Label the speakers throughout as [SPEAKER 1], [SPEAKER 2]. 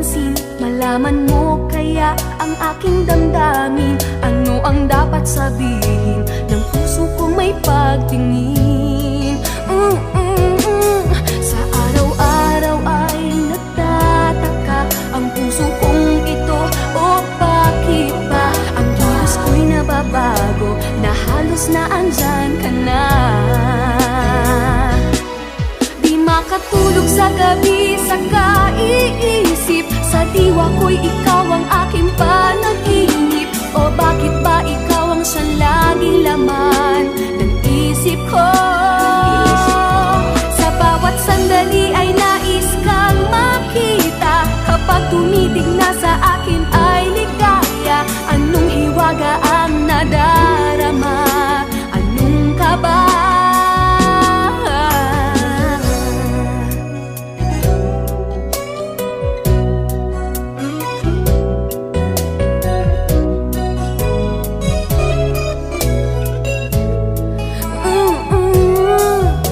[SPEAKER 1] mapansin, malaman mo kaya ang aking damdamin. Ano ang dapat sabihin ng puso kong may pagtingin? Sa araw-araw ay nagtataka ang puso kong ito. O bakit ba ang Diyos ko'y nababago, na halos na andyan ka na? Di makatulog sa gabi sa kaiisip, sa diwa ko'y ikaw ang aking panaginip. O bakit ba ikaw ang siyang laging laman ng isip ko? Sa bawat sandali ay nais kang makita, kapag tumitig na sa akin ay ligaya. Anong hiwaga ang nadarama? Anong kaba?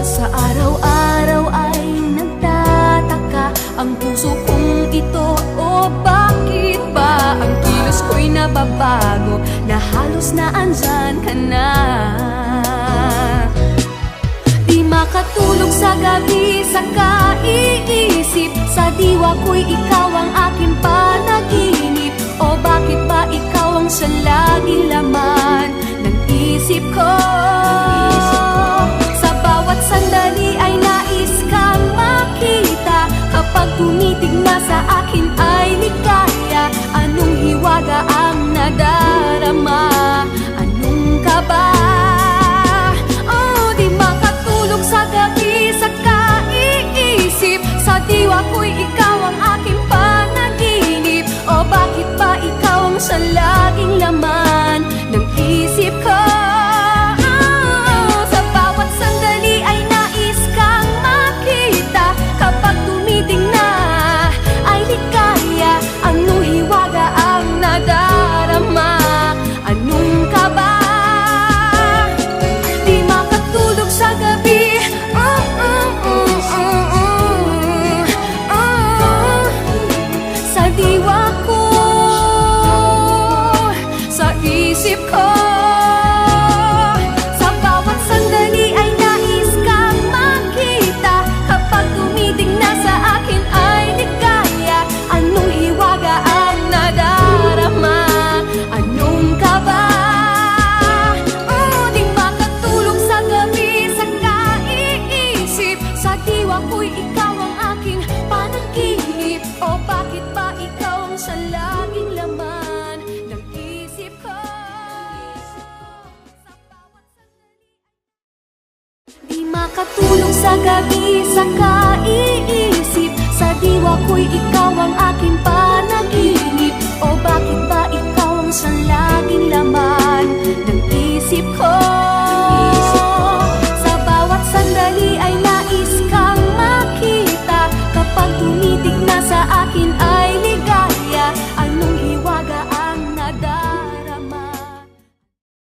[SPEAKER 1] Sa araw-araw ay nagtataka ang puso kong ito. O bakit ba ang kilos ko'y nababago, na halos na andyan ka na? Di makatulog sa gabi sa kaiisip, sa diwa ko'y ikaw ang aking panaginip. O bakit ba ikaw ang siyang laging laman ng isip ko? Sa bawat sandali ay nais kang makita, kapag tumitig na sa akin ay ligaya. Anong hiwaga ang nadarama? Anong kaba? Oh, di makatulog sa gabi sa kaiisip, sa diwa ko'y ikaw ang aking panaginip. O bakit ba ikaw ang siyang laging laman ng isip ko? Sa bawat sandali ay nais kang makita, kapag tumiting na ay ligaya. Anong hiwaga ang nadarama? Anong kaba? Di makatulog sa gabi, sa diwa ko, sa isip ko. Sa bawat sandali ay nais kang makita, kapag tumitig na sa akin ay ligaya. Anong hiwaga ang nadarama? Anong kaba? Di makatulog sa gabi sa kaiisip, sa diwa ko'y ikaw ang aking panaginip. O bakit ba ikaw ang siyang laging laman ng isip ko? Di makatulog sa gabi sa kaiisip, sa diwa ko'y ikaw ang